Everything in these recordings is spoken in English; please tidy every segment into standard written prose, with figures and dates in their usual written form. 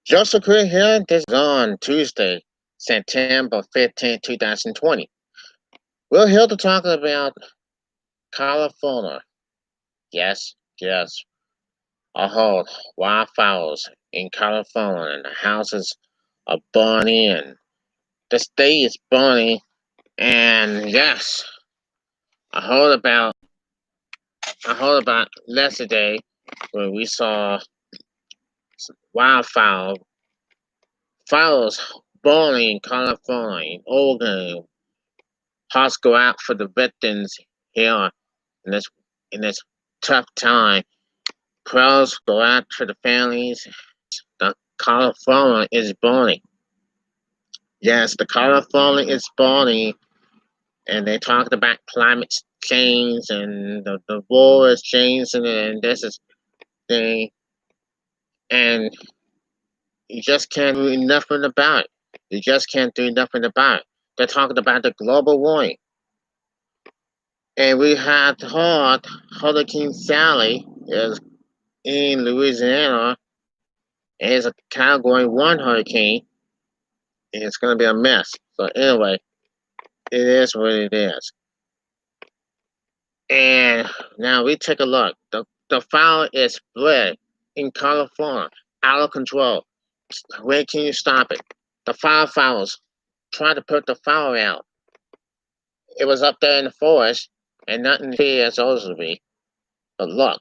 Joseph Crudup here. This is on Tuesday, September 15, 2020. We're here to talk about California. Yes, yes. Hold wildfires in California, and the houses are burning, and the state is burning. And yes, I heard about yesterday when we saw wildfire fires burning in California, in Oregon. Hearts go out for the victims here in this in this tough time. Prayers go out to the families. The California is burning. Yes, the California is burning, and they talked about climate change and the war is changing, and this is thing, and you just can't do nothing about it. You just can't do nothing about it. They're talking about the global warming. And we had heard Hurricane Sally is in Louisiana, and it's a Category 1 hurricane, and it's going to be a mess. So anyway, it is what it is. And now we take a look. The fire is spread in California, out of control. When can you stop it? The firefighters trying to put the fire out. It was up there in the forest, and nothing here as supposed to be. But look,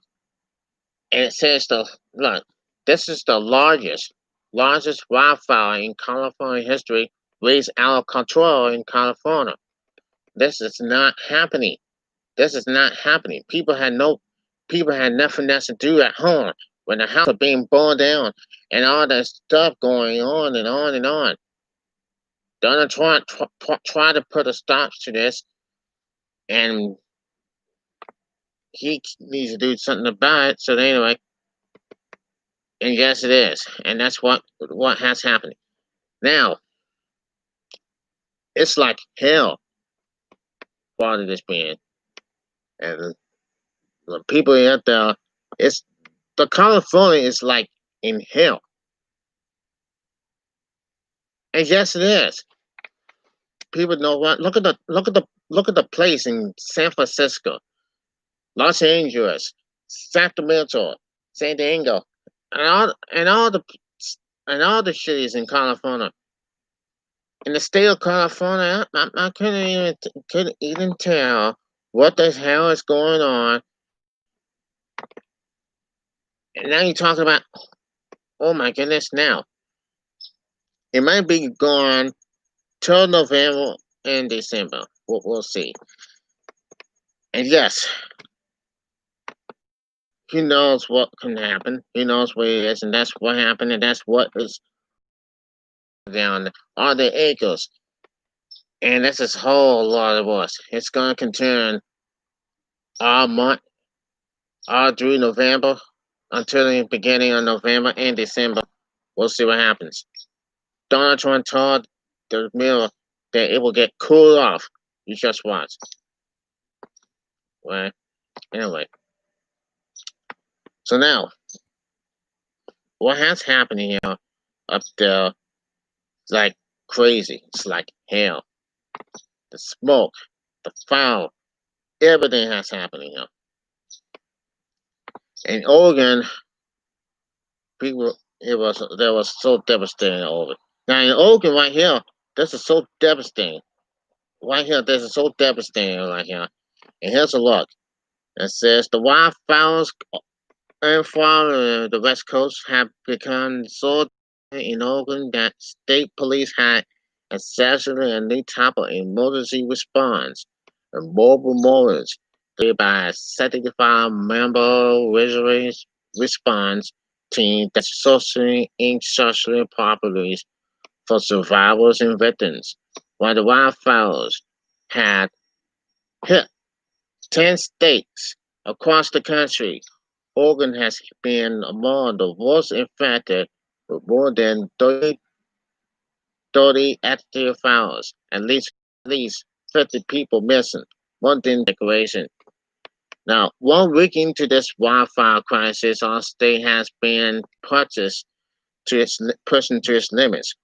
and it says look, this is the largest wildfire in California history, raised out of control in California. This is not happening. This is not happening. People had nothing else to do at home when the house was being burned down and all that stuff going on and on and on. Donald Trump tried to put a stop to this, and he needs to do something about it. So anyway, and yes, it is, and that's what has happened. Now, it's like hell part of this being, and the people out there, the California is like in hell, and yes, it is. People know what. Look at the place in San Francisco, Los Angeles, Sacramento, San Diego, and all the cities in California. In the state of California, I couldn't even tell what the hell is going on. And now you're talking about, oh my goodness, now it might be gone till November and December. We'll see. And yes, who knows what can happen? Who knows what it is? And that's what happened, and that's what is down all the acres. And that's a whole lot of us. It's going to continue all month, all through November, until the beginning of November and December. We'll see what happens. Donald Trump told the mirror that it will get cooled off. You just watch. Right? Anyway. So now, what has happened here up there is like crazy. It's like hell. The smoke, the fire, everything has happened here. In Oregon, there was so devastating over. Now in Oregon right here, this is so devastating. Right here, this is so devastating right here. And here's a look. It says the wildfires in Florida and the West Coast have become so in Oregon that state police had essentially a new type of emergency response and mobile mortars led by a 75-member response team that's socially and socially properties for survivors and victims. While the wildfires had hit 10 states across the country, Oregon has been among the worst affected with more than 30 active fires, at least 50 people missing, one than declaration. Now, 1 week into this wildfire crisis, our state has been purchased pushing to its limits.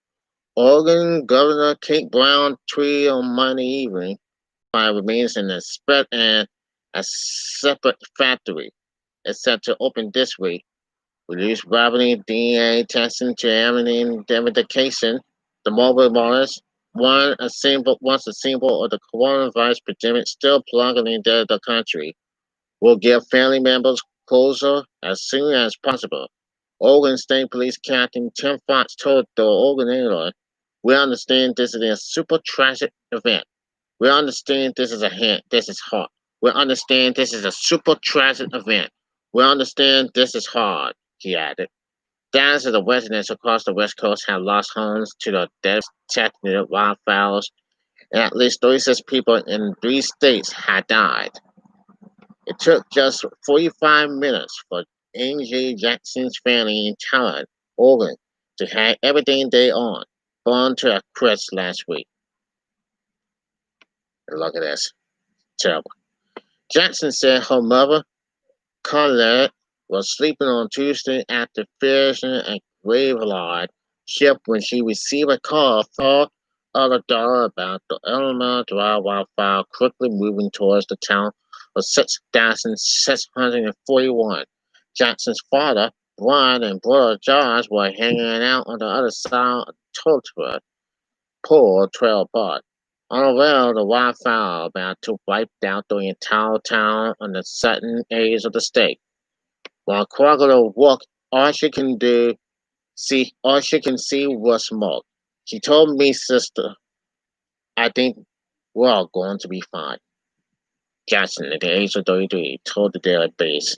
Oregon Governor Kate Brown tweeted on Monday evening, "Fire remains in a separate factory. It's set to open this week. Reduced robbery, DNA testing, examining identification. The mobile virus, once a symbol of the coronavirus pandemic still plunging into the country, will give family members closure as soon as possible." Oregon State Police Captain Tim Fox told the Oregon Ally, "We understand this is a super tragic event. We understand this is a hint. This is hard. We understand this is a super tragic event. We understand this is hard," he added. Thousands of the residents across the West Coast have lost homes to the devastating wildfires, and at least 36 people in 3 states had died. It took just 45 minutes for A.J. Jackson's family in Talent, Oregon, to have everything they owned burned to a crisp last week. And look at this. Terrible. Jackson said her mother, Colette, was sleeping on Tuesday after finishing a graveyard shift when she received a call from her daughter about the Elmer Drive wildfire quickly moving towards the town of 6,641. Jackson's father, Brian, and brother Josh were hanging out on the other side of Tulsa Poor Trail apart. Unaware of the wildfire about to wipe out the entire town on the southern edge of the state. While Crocodile walked, all she can see was smoke. She told me, "Sister, I think we're all going to be fine." Jackson, at the age of 33, told the Daily Base.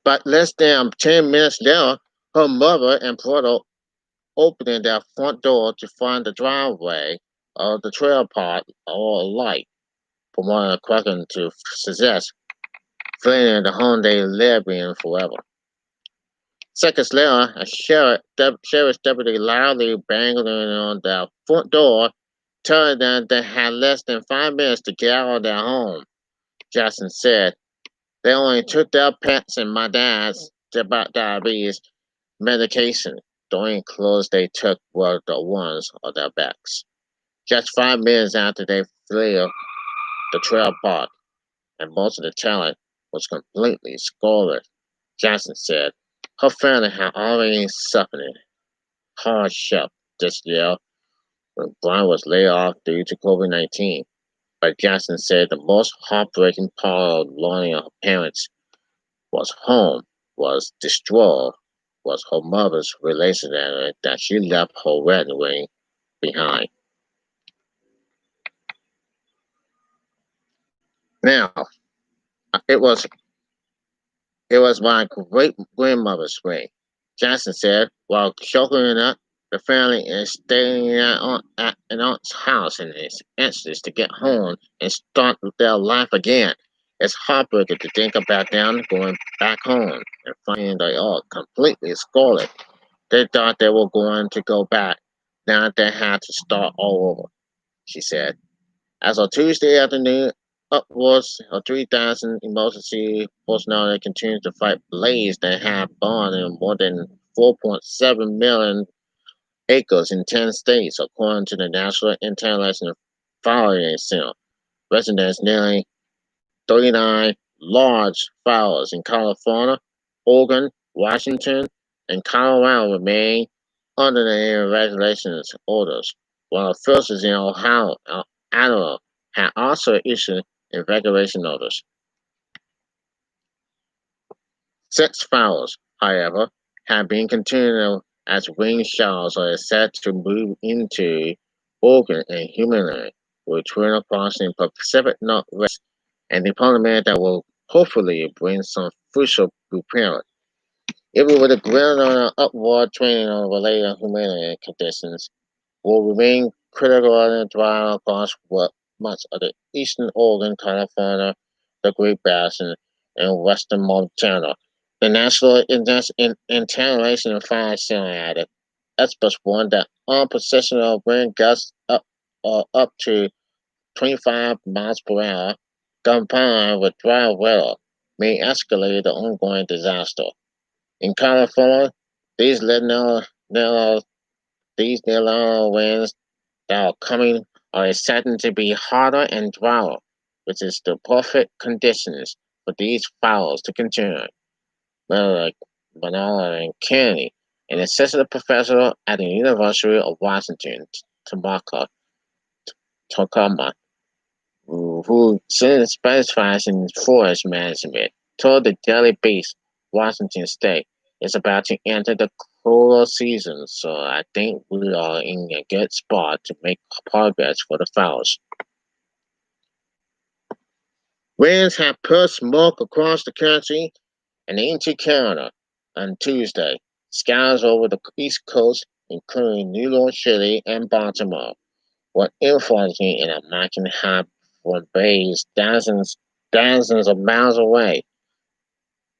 But less than 10 minutes later, her mother and brother opened their front door to find the driveway of the trailer park all alight, from one of the to suggest, fleeing the home they lived in forever. Seconds later, a sheriff's deputy loudly banged on their front door, telling them they had less than 5 minutes to get out of their home. Jackson said, "They only took their pets and my dad's diabetes medication. The only clothes they took were the ones on their backs." Just 5 minutes after they fled the trail park, and most of the talent was completely scoreless, Jackson said. Her family had already suffered hardship this year when Brian was laid off due to COVID-19. But Jackson said the most heartbreaking part of learning her parents was home was destroyed was her mother's relationship that she left her wedding ring behind. Now, it was it was my great grandmother's ring, Jackson said, while choking up. The family is staying at an aunt's house and is anxious to get home and start their life again. It's heartbreaking to think about them going back home and finding they are completely scarlet. They thought they were going to go back. Now they had to start all over, she said. As of Tuesday afternoon, upwards of 3,000 emergency personnel continue to fight blaze that have burned in more than 4.7 million acres in 10 states, according to the National International Fire Center. Residents nearly 39 large fires in California, Oregon, Washington, and Colorado remain under the regulations orders, while officials in Ohio and Idaho have also issued evacuation orders. 6 fires, however, have been continuing as wind showers are set to move into Oregon and Humane, which will across the Pacific Northwest, and development that will hopefully bring some crucial repair. Even with a greater upward trend on related humanitarian conditions, will remain critical and drive across what much of the eastern Oregon, California, the Great Basin, and western Montana. The National International Fire Center added, experts warned that unprecedented wind gusts up to 25 miles per hour, combined with dry weather, may escalate the ongoing disaster. In California, these There are these little winds that are coming are expected to be hotter and drier, which is the perfect conditions for these fires to continue. Bernard and Kennedy, an assistant professor at the University of Washington, Tacoma, who specializes in forest management, told the Daily Beast Washington State is about to enter the cooler season, so I think we are in a good spot to make progress for the fires. Winds have pushed smoke across the country and into Canada on Tuesday. Skies over the East Coast, including New York City and Baltimore, were influencing in a mountain high from bays thousands of miles away.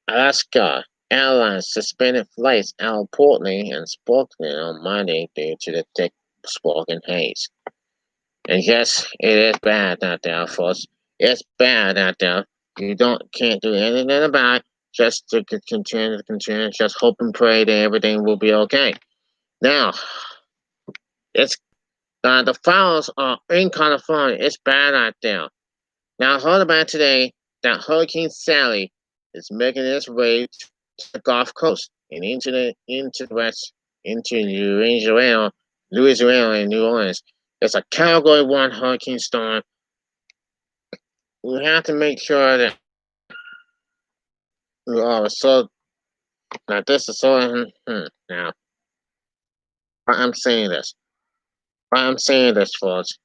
Alaska Airlines suspended flights out of Portland and Spokane on Monday due to the thick smoke and haze. And yes, it is bad out there, folks. It's bad out there. You can't do anything about it. Just to continue. Just hope and pray that everything will be okay. Now, it's the fires are in California. It's bad out there. Now, I heard about today that Hurricane Sally is making its way to the Gulf Coast and into the west, into Louisiana and New Orleans. It's a Category 1 hurricane storm. We have to make sure that we are so. Now, this is so. Now, why I'm saying this. Why I'm saying this, folks.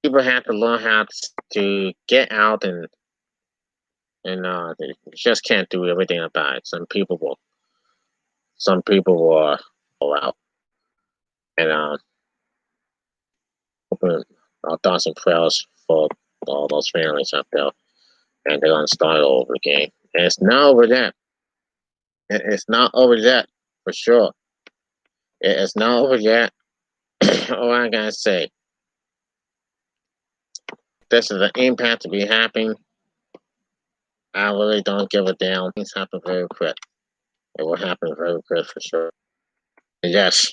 People have to learn how to get out and they just can't do everything about it. Some people will go out and open our thoughts and prayers for all those families out there, and they're gonna start over again. And it's not over that. It's not over yet, for sure. It's not over yet. All I gotta say, this is an impact to be happening. I really don't give a damn. Things happen very quick. It will happen very quick for sure. Yes,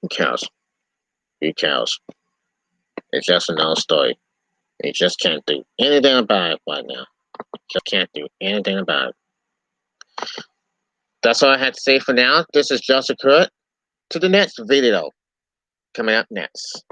who cares? Who cares? It's just another story. You just can't do anything about it right now. Just can't do anything about it. That's all I had to say for now. This is Joseph Crudup. To the next video coming up next.